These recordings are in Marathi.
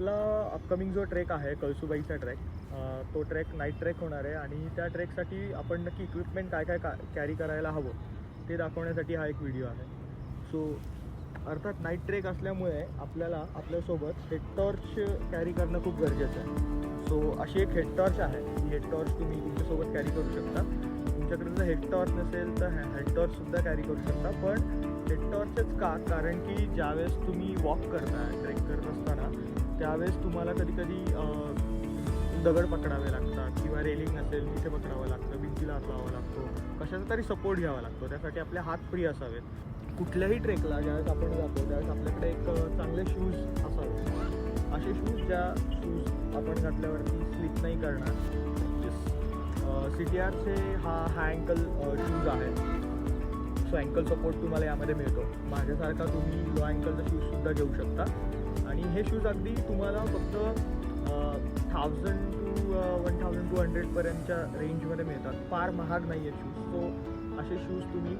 आपला अपकमिंग जो ट्रेक आहे कळसुबाईचा ट्रेक, तो ट्रेक नाईट ट्रेक होणार आहे आणि त्या ट्रेकसाठी आपण नक्की इक्विपमेंट काय काय कॅरी करायला हवं ते दाखवण्यासाठी हा एक व्हिडिओ आहे. सो अर्थात नाईट ट्रेक असल्यामुळे आपल्याला आपल्यासोबत हेड टॉर्च कॅरी करणं खूप गरजेचं आहे. सो अशी एक हेड टॉर्च आहे, ही हेड टॉर्च तुम्ही तुमच्यासोबत कॅरी करू शकता. तुमच्याकडे जर हेड टॉर्च नसेल तर हेड टॉर्चसुद्धा कॅरी करू शकता. पण हेड टॉर्चच का? कारण की ज्यावेळेस तुम्ही वॉक करता, ट्रेक करत असताना त्यावेळेस तुम्हाला कधी कधी दगड पकडावे लागतात किंवा रेलिंग असेल तिथे पकडावं लागतं, भिंतीला हात लावावा लागतो, कशाचा तरी सपोर्ट घ्यावा लागतो. त्यासाठी आपले हात फ्री असावेत. कुठल्याही ट्रेकला ज्यावेळेस आपण जातो त्यावेळेस आपल्याकडे एक चांगले शूज असावे. असे शूज ज्या शूज आपण घातल्यावरती स्लिप नाही करणार. CTRचे हा अँकल शूज आहे. सो अँकल सपोर्ट तुम्हाला यामध्ये मिळतो. माझ्यासारखा तुम्ही लो अँकलचा शूजसुद्धा घेऊ शकता. आणि हे शूज अगदी तुम्हाला फक्त 1000 to 1200पर्यंतच्या रेंजमध्ये मिळतात. फार महाग नाही आहे शूज. सो असे शूज तुम्ही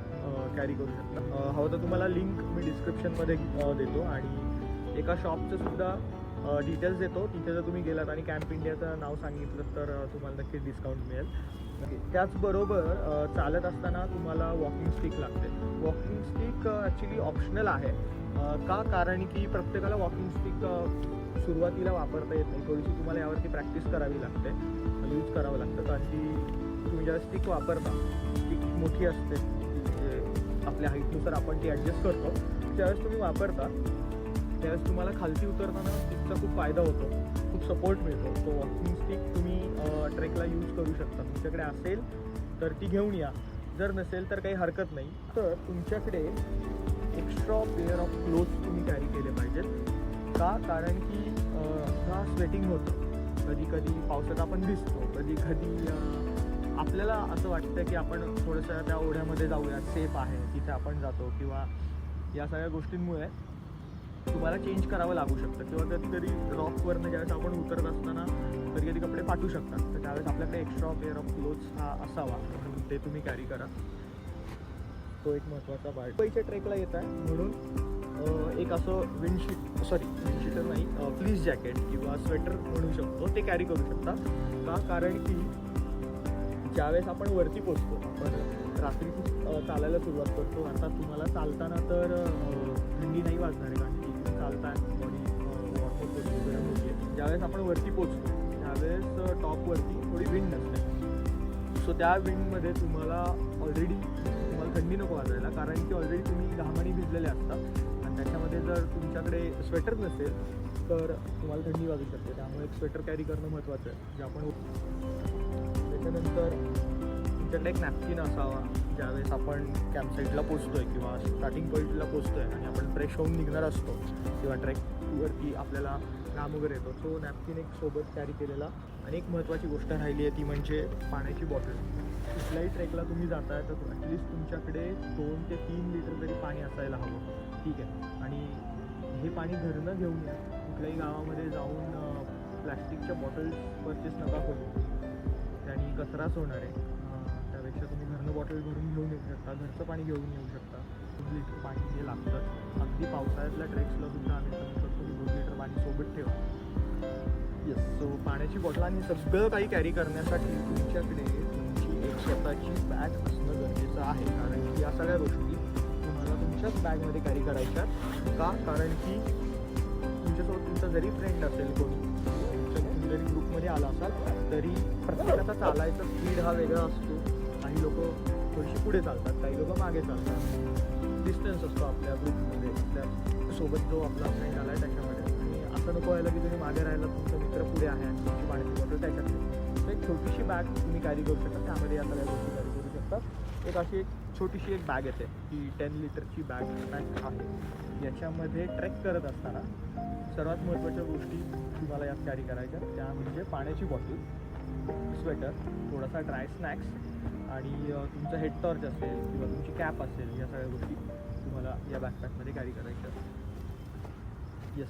कॅरी करू शकता. हवं तर तुम्हाला लिंक मी डिस्क्रिप्शनमध्ये देतो आणि एका शॉपचं सुद्धा डिटेल्स देतो. तिथे जर तुम्ही गेलात आणि कॅम्प इंडियाचं नाव सांगितलं तर तुम्हाला नक्कीच डिस्काउंट मिळेल. त्याचबरोबर चालत असताना तुम्हाला वॉकिंग स्टिक लागते. वॉकिंग स्टिक ॲक्च्युली ऑप्शनल आहे. का? कारण की प्रत्येकाला वॉकिंग स्टिक सुरुवातीला वापरता येत नाही. थोडीशी तुम्हाला यावरती प्रॅक्टिस करावी लागते, यूज करावं लागतं. कारण की तुम्ही ज्यावेळेस स्टिक वापरता, स्टिक मोठी असते, म्हणजे आपल्या हाईटनुसार आपण ती ॲडजस्ट करतो. ज्यावेळेस तुम्ही वापरता त्यावेळेस तुम्हाला खालती उतरताना स्टिकचा खूप फायदा होतो, खूप सपोर्ट मिळतो. तो वॉकिंग स्टिक तुम्ही ट्रेकला यूज करू शकता. तुमच्याकडे असेल तर ती घेऊन या, जर नसेल तर काही हरकत नाही. तर तुमच्याकडे एक्स्ट्रा पेअर ऑफ क्लोथ्स तुम्ही कॅरी केले पाहिजेत. का? कारण की का स्वेटिंग होतं. कधी कधी पावसात आपण भिजतो, कधी कधी आपल्याला असं वाटतं की आपण थोडंसं त्या ओढ्यामध्ये जाऊया, सेफ आहे तिथे आपण जातो, किंवा या सगळ्या गोष्टींमुळे तुम्हाला चेंज करावं लागू शकतं. किंवा कधीतरी रॉकवरनं ज्यावेळेस आपण उतरत असताना कधी कधी कपडे फाटू शकतात. तर त्यावेळेस आपल्याकडे एक्स्ट्रा पेअर ऑफ क्लोथ्स हा असावा, म्हणून ते तुम्ही कॅरी करा. तो एक महत्त्वाचा पार्ट. मुंबईच्या ट्रेकला येत आहे म्हणून एक असं विंडशीटर नाही, फ्लीस जॅकेट किंवा स्वेटर म्हणू शकतो, ते कॅरी करू शकता. का? कारण की ज्यावेळेस आपण वरती पोचतो, आपण रात्री चालायला सुरुवात करतो. अर्थात तुम्हाला चालताना तर थंडी नाही वाजणार आहे, कारण की तुम्ही चालताय, बॉडी वॉर्मअप होते, गरम होते. ज्यावेळेस आपण वरती पोचतो त्यावेळेस टॉपवरती थोडी विंड नसते. सो त्या विंडमध्ये तुम्हाला थंडी नको वाजायला, कारण की ऑलरेडी तुम्ही घामाने भिजलेले असतात. आणि त्याच्यामध्ये जर तुमच्याकडे स्वेटर नसेल तर तुम्हाला थंडी वाजू शकते. त्यामुळे एक स्वेटर कॅरी करणं महत्त्वाचं आहे, जे आपण. त्याच्यानंतर तुमच्याकडे एक नॅपकिन असावा. ज्यावेळेस आपण कॅम्पसाईटला पोचतो आहे किंवा स्टार्टिंग पॉईंटला पोचतो आहे आणि आपण फ्रेश होऊन निघणार असतो, किंवा ट्रेकवरती आपल्याला घाम वगैरे येतो, सो नॅपकिन एक सोबत कॅरी केलेला. आणि एक महत्त्वाची गोष्ट राहिली आहे ती म्हणजे पाण्याची बॉटल. कुठल्याही ट्रेकला तुम्ही जाताय तर ॲटलिस्ट तुमच्याकडे 2 ते 3 लिटर तरी पाणी असायला हवं. ठीक आहे. आणि हे पाणी घरनं घेऊन या. कुठल्याही गावामध्ये जाऊन प्लॅस्टिकच्या बॉटल्स परचेस नका करू, त्याने कचराच होणार आहे. त्यापेक्षा तुम्ही घरनं बॉटल भरून घेऊन येऊ शकता, घरचं पाणी घेऊन येऊ शकता. 2 लिटर पाणी हे लागतं. अगदी पावसाळ्यातल्या ट्रेक्सला सुद्धा आम्ही सांगू शकतो की 2 लिटर पाणी सोबत ठेवा. येस. सो पाण्याची बॉटल आणि सगळं काही कॅरी करण्यासाठी तुमच्याकडे तुमची एक स्वतःची बॅग असणं गरजेचं आहे. कारण की या सगळ्या गोष्टी तुम्हाला तुमच्याच बॅगमध्ये कॅरी करायच्या. का? कारण की तुमच्यासोबत तुमचा जरी फ्रेंड असेल, तुम्ही जरी ग्रुपमध्ये आला असाल तरी प्रत्येकाचा चालायचा स्पीड हा वेगळा असतो. काही लोक थोडीशी पुढे चालतात, काही लोक मागे चालतात. डिस्टन्स असतो आपल्या ग्रुपमध्ये, आपल्या सोबत जो आपला फ्रेंड आला आहे त्याच्यामध्ये. आणि असं नको व्हायला की तुम्ही मागे राहिला, तुमचा मित्र पुढे आहे आणि तुमची पाण्याची बॉटल त्याच्यातली. तर एक छोटीशी बॅग तुम्ही कॅरी करू शकता. त्यामध्ये या सगळ्या गोष्टी कॅरी करू शकता. एक अशी एक छोटीशी एक बॅग येते, की 10 लिटरची बॅग आहे. याच्यामध्ये ट्रेक करत असताना सर्वात महत्त्वाच्या गोष्टी तुम्हाला यात कॅरी करायच्या, त्या म्हणजे पाण्याची बॉटल, स्वेटर, थोडासा ड्राय स्नॅक्स आणि तुमचा हेड टॉर्च असेल किंवा तुमची कॅप असेल. या सगळ्या गोष्टी तुम्हाला या बॅकपॅकमध्ये कॅरी करायच्या. येस.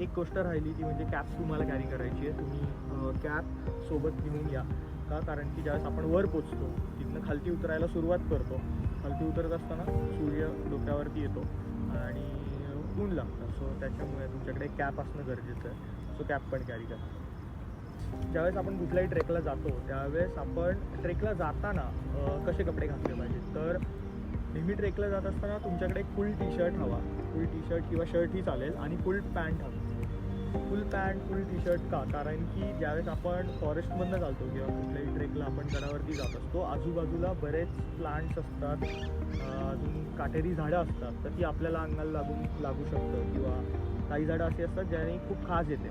एक गोष्ट राहिली ती म्हणजे कॅप तुम्हाला कॅरी करायची आहे. तुम्ही कॅप सोबत घेऊन या. का? कारण की ज्यावेळेस आपण वर पोचतो तिथनं खालती उतरायला सुरुवात करतो. खालती उतरत असताना सूर्य डोक्यावरती येतो आणि ऊन लागतं. सो त्याच्यामुळे तुमच्याकडे कॅप असणं गरजेचं आहे. सो कॅप पण कॅरी करा. ज्यावेळेस आपण कुठल्याही ट्रेकला जातो त्यावेळेस आपण ट्रेकला जाताना कसे कपडे घातले पाहिजेत, तर नेहमी ट्रेकला जात असताना तुमच्याकडे फुल टी शर्ट हवा. फुल टी शर्ट किंवा शर्टही चालेल आणि फुल पॅन्ट हवी. फुल पॅन्ट फुल टी शर्ट का? कारण की ज्यावेळेस आपण फॉरेस्टमधनं चालतो किंवा कुठल्याही ट्रेकला आपण गडावरती जात असतो, आजूबाजूला बरेच प्लांट्स असतात, अजून काटेरी झाडं असतात, तर ती आपल्याला अंगाला लागू शकतं. किंवा काही झाडं अशी असतात ज्याने खूप खाज येते,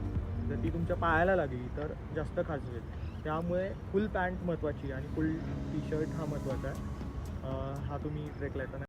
जर ती तुमच्या पायाला लागली तर जास्त खाज होईल. त्यामुळे फुल पॅन्ट महत्त्वाची आणि फुल टी शर्ट हा महत्त्वाचा आहे. हा तुम्ही ट्रेकला येताना